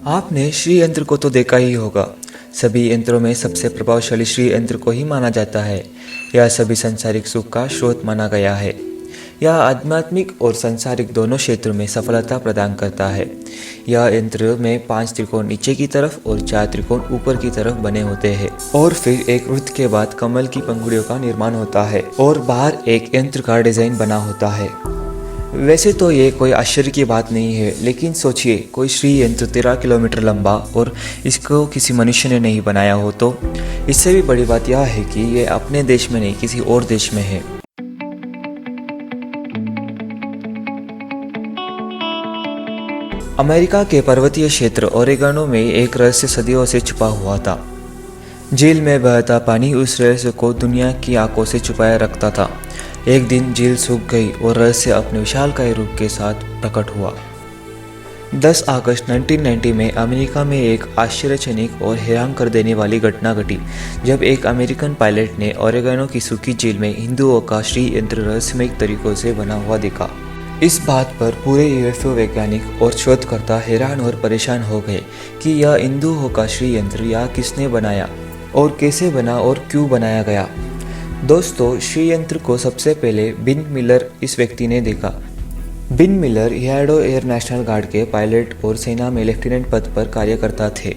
आपने श्री यंत्र को तो देखा ही होगा। सभी यंत्रों में सबसे प्रभावशाली श्री यंत्र को ही माना जाता है। यह सभी सांसारिक सुख का स्रोत माना गया है। यह आध्यात्मिक और सांसारिक दोनों क्षेत्रों में सफलता प्रदान करता है। यह यंत्र में 5 त्रिकोण नीचे की तरफ और 4 त्रिकोण ऊपर की तरफ बने होते हैं और फिर एक वृत्त के बाद कमल की पंखुड़ियों का निर्माण होता है और बाहर एक यंत्र का डिजाइन बना होता है। वैसे तो ये कोई आश्चर्य की बात नहीं है, लेकिन सोचिए कोई श्री यंत्र 13 किलोमीटर लंबा और इसको किसी मनुष्य ने नहीं बनाया हो तो। इससे भी बड़ी बात यह है कि ये अपने देश में नहीं किसी और देश में है। अमेरिका के पर्वतीय क्षेत्र ओरेगोन में एक रहस्य सदियों से छुपा हुआ था। झील में बहता पानी उस रहस्य को दुनिया की आंखों से छुपाए रखता था। एक दिन झील सूख गई और रहस्य अपने विशालकाय रूप के साथ प्रकट हुआ। 10 अगस्त 1990 में अमेरिका में एक आश्चर्यजनक और हैरान कर देने वाली घटना घटी जब एक अमेरिकन पायलट ने ओरेगोन की सूखी झील में हिंदुओं का श्री यंत्र रहस्यमय तरीकों से बना हुआ देखा। इस बात पर पूरे यूएफओ वैज्ञानिक और शोधकर्ता हैरान और परेशान हो गए कि यह हिंदुओं का श्री यंत्र या किसने बनाया और कैसे बना और क्यों बनाया गया। दोस्तों, श्री यंत्र को सबसे पहले बिन मिलर इस व्यक्ति ने देखा। बिन मिलर हियाडो एयर नेशनल गार्ड के पायलट और सेना में लेफ्टिनेंट पद पर कार्य करता थे।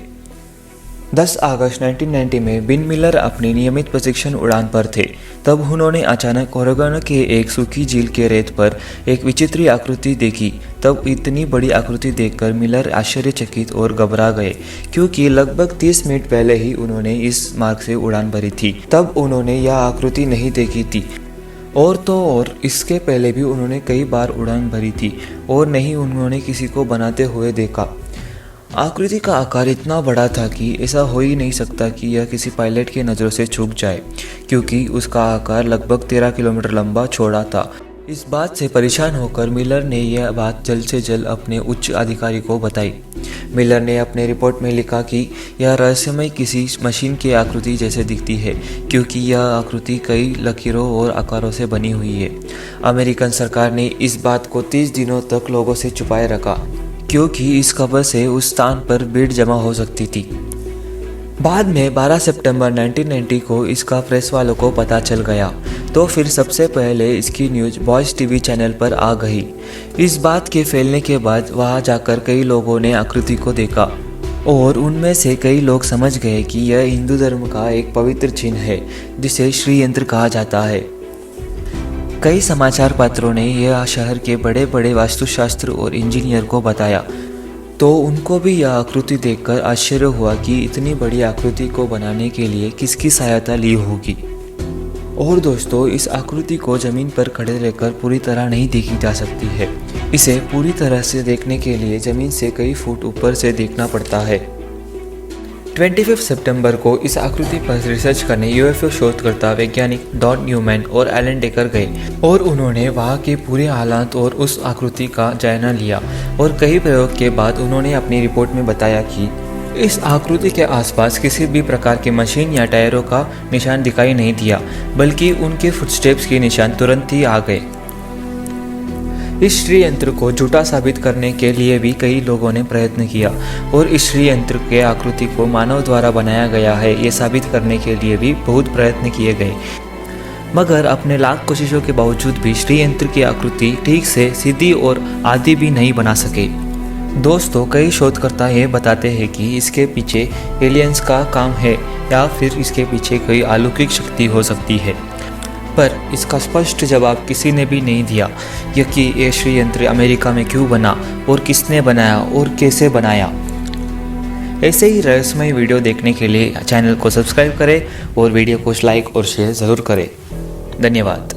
10 अगस्त 1990 में बिन मिलर अपनी नियमित प्रशिक्षण उड़ान पर थे। तब उन्होंने अचानक ओरेगोन के एक सूखी झील के रेत पर एक विचित्र आकृति देखी। तब इतनी बड़ी आकृति देखकर मिलर आश्चर्यचकित और घबरा गए, क्योंकि लगभग 30 मिनट पहले ही उन्होंने इस मार्ग से उड़ान भरी थी। तब उन्होंने यह आकृति नहीं देखी थी और तो और इसके पहले भी उन्होंने कई बार उड़ान भरी थी और नहीं उन्होंने किसी को बनाते हुए देखा। आकृति का आकार इतना बड़ा था कि ऐसा हो ही नहीं सकता कि यह किसी पायलट की नज़रों से चूक जाए, क्योंकि उसका आकार लगभग 13 किलोमीटर लंबा चौड़ा था। इस बात से परेशान होकर मिलर ने यह बात जल्द से जल्द अपने उच्च अधिकारी को बताई। मिलर ने अपने रिपोर्ट में लिखा कि यह रहस्यमय किसी मशीन की आकृति जैसे दिखती है, क्योंकि यह आकृति कई लकीरों और आकारों से बनी हुई है। अमेरिकन सरकार ने इस बात को 30 दिनों तक लोगों से छुपाए रखा, क्योंकि इस खबर से उस स्थान पर भीड़ जमा हो सकती थी। बाद में 12 सितंबर 1990 को इसका प्रेस वालों को पता चल गया, तो फिर सबसे पहले इसकी न्यूज़ वॉइस टीवी चैनल पर आ गई। इस बात के फैलने के बाद वहां जाकर कई लोगों ने आकृति को देखा और उनमें से कई लोग समझ गए कि यह हिंदू धर्म का एक पवित्र चिन्ह है जिसे श्री यंत्र कहा जाता है। कई समाचार पत्रों ने यह शहर के बड़े बड़े वास्तुशास्त्र और इंजीनियर को बताया, तो उनको भी यह आकृति देखकर आश्चर्य हुआ कि इतनी बड़ी आकृति को बनाने के लिए किसकी सहायता ली होगी। और दोस्तों, इस आकृति को जमीन पर खड़े रहकर पूरी तरह नहीं देखी जा सकती है। इसे पूरी तरह से देखने के लिए जमीन से कई फुट ऊपर से देखना पड़ता है। 25 सितंबर को इस आकृति पर रिसर्च करने यूएफओ शोधकर्ता वैज्ञानिक डॉन न्यूमैन और एलन डेकर गए और उन्होंने वहां के पूरे हालात और उस आकृति का जायजा लिया और कई प्रयोग के बाद उन्होंने अपनी रिपोर्ट में बताया कि इस आकृति के आसपास किसी भी प्रकार की मशीन या टायरों का निशान दिखाई नहीं दिया, बल्कि उनके फुटस्टेप्स के निशान तुरंत ही आ गए। इस श्री यंत्र को झूठा साबित करने के लिए भी कई लोगों ने प्रयत्न किया और इस श्री यंत्र के आकृति को मानव द्वारा बनाया गया है ये साबित करने के लिए भी बहुत प्रयत्न किए गए, मगर अपने लाख कोशिशों के बावजूद भी श्री यंत्र की आकृति ठीक से सीधी और आधी भी नहीं बना सके। दोस्तों, कई शोधकर्ता ये बताते हैं कि इसके पीछे एलियंस का काम है या फिर इसके पीछे कोई अलौकिक शक्ति हो सकती है, पर इसका स्पष्ट जवाब किसी ने भी नहीं दिया कि ये श्री यंत्र अमेरिका में क्यों बना और किसने बनाया और कैसे बनाया। ऐसे ही रहस्यमय वीडियो देखने के लिए चैनल को सब्सक्राइब करें और वीडियो को लाइक और शेयर ज़रूर करें। धन्यवाद।